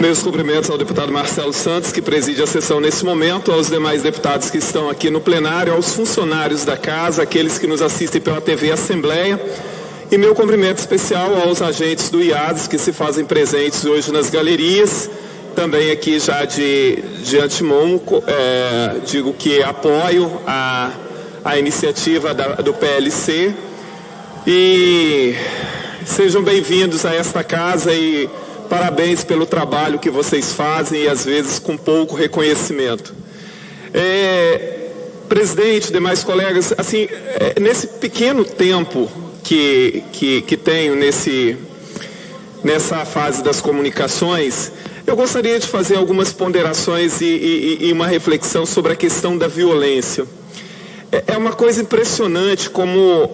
Meus cumprimentos ao deputado Marcelo Santos, que preside a sessão nesse momento, aos demais deputados que estão aqui no plenário, aos funcionários da casa, aqueles que nos assistem pela TV Assembleia, e meu cumprimento especial aos agentes do IADES que se fazem presentes hoje nas galerias. Também aqui já de antemão, digo que apoio a iniciativa do PLC e sejam bem-vindos a esta casa e parabéns pelo trabalho que vocês fazem e às vezes com pouco reconhecimento. Presidente, demais colegas, assim, nesse pequeno tempo que tenho nessa fase das comunicações, eu gostaria de fazer algumas ponderações e uma reflexão sobre a questão da violência. É uma coisa impressionante como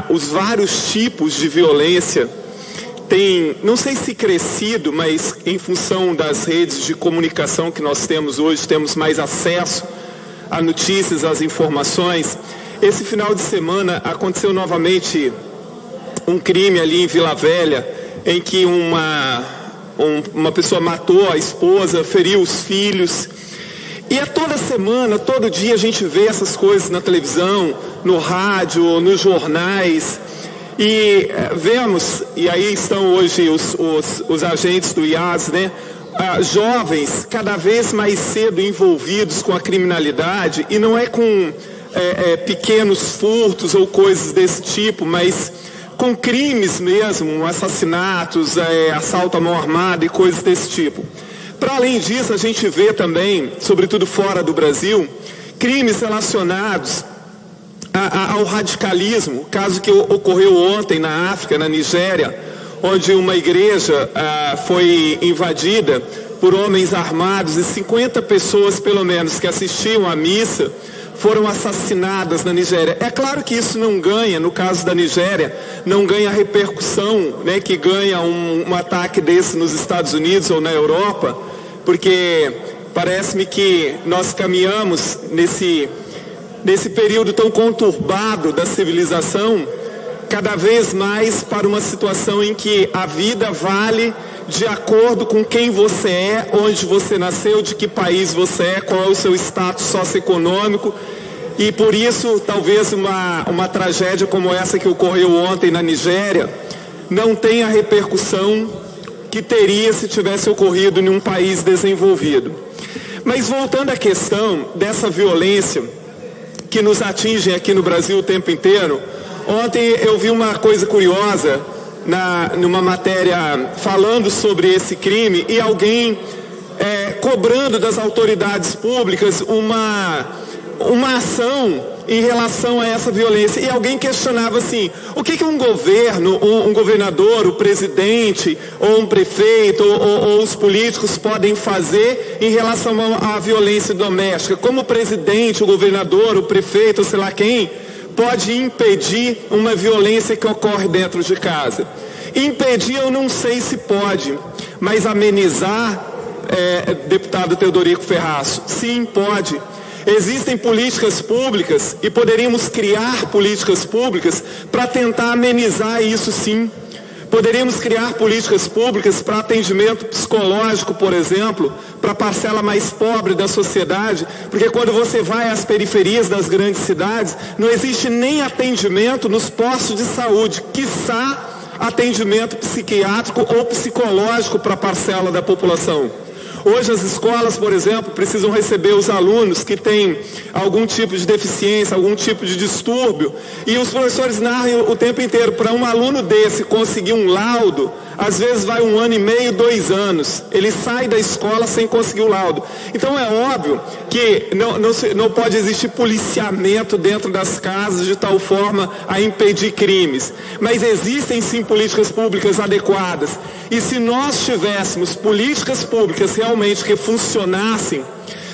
os vários tipos de violência têm, não sei se crescido, mas em função das redes de comunicação que nós temos hoje, temos mais acesso a notícias, às informações. Esse final de semana aconteceu novamente um crime ali em Vila Velha, em que uma pessoa matou a esposa, feriu os filhos. E toda semana, todo dia a gente vê essas coisas na televisão, no rádio, nos jornais. E vemos, e aí estão hoje os agentes do IAS, né? Jovens cada vez mais cedo envolvidos com a criminalidade, e não é com pequenos furtos ou coisas desse tipo, mas com crimes mesmo, assassinatos, assalto à mão armada e coisas desse tipo. Para além disso, a gente vê também, sobretudo fora do Brasil, crimes relacionados ao radicalismo. Caso que ocorreu ontem na África, na Nigéria, onde uma igreja foi invadida por homens armados e 50 pessoas, pelo menos, que assistiam à missa, foram assassinadas na Nigéria. É claro que isso não ganha, no caso da Nigéria, não ganha a repercussão, né, que ganha um ataque desse nos Estados Unidos ou na Europa, porque parece-me que nós caminhamos nesse período tão conturbado da civilização, cada vez mais para uma situação em que a vida vale de acordo com quem você é, onde você nasceu, de que país você é, qual é o seu status socioeconômico. E por isso, talvez uma tragédia como essa que ocorreu ontem na Nigéria não tenha a repercussão que teria se tivesse ocorrido em um país desenvolvido. Mas voltando à questão dessa violência que nos atinge aqui no Brasil o tempo inteiro, ontem eu vi uma coisa curiosa numa matéria falando sobre esse crime e alguém cobrando das autoridades públicas uma ação em relação a essa violência. E alguém questionava assim, o que um governo, um governador, o presidente, ou um prefeito, ou os políticos podem fazer em relação à violência doméstica? Como o presidente, o governador, o prefeito, sei lá quem, pode impedir uma violência que ocorre dentro de casa? Impedir eu não sei se pode, mas amenizar, deputado Teodorico Ferraz, sim, pode. Existem políticas públicas e poderíamos criar políticas públicas para tentar amenizar isso, sim. Poderíamos criar políticas públicas para atendimento psicológico, por exemplo, para a parcela mais pobre da sociedade, porque quando você vai às periferias das grandes cidades, não existe nem atendimento nos postos de saúde, quiçá atendimento psiquiátrico ou psicológico para a parcela da população. Hoje as escolas, por exemplo, precisam receber os alunos que têm algum tipo de deficiência, algum tipo de distúrbio, e os professores narram o tempo inteiro, para um aluno desse conseguir um laudo, às vezes vai 1 ano e meio, 2 anos, ele sai da escola sem conseguir o laudo. Então é óbvio que não pode existir policiamento dentro das casas de tal forma a impedir crimes, mas existem sim políticas públicas adequadas, e se nós tivéssemos políticas públicas realmente que funcionassem,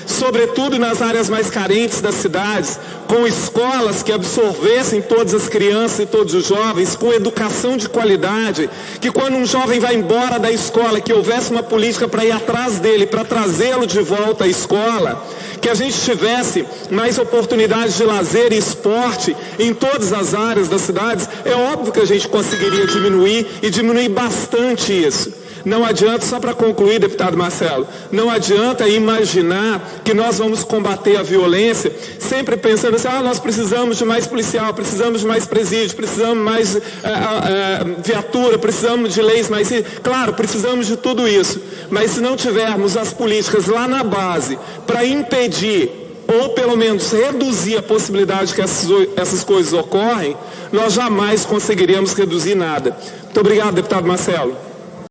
sobretudo nas áreas mais carentes das cidades, com escolas que absorvessem todas as crianças e todos os jovens, com educação de qualidade, que quando um jovem vai embora da escola, que houvesse uma política para ir atrás dele, para trazê-lo de volta à escola, que a gente tivesse mais oportunidades de lazer e esporte em todas as áreas das cidades, é óbvio que a gente conseguiria diminuir, e diminuir bastante isso. Não adianta, só para concluir, deputado Marcelo, não adianta imaginar que nós vamos combater a violência sempre pensando assim, nós precisamos de mais policial, precisamos de mais presídio, precisamos de mais viatura, precisamos de leis mais... Claro, precisamos de tudo isso, mas se não tivermos as políticas lá na base para impedir ou pelo menos reduzir a possibilidade que essas coisas ocorrem, nós jamais conseguiremos reduzir nada. Muito obrigado, deputado Marcelo.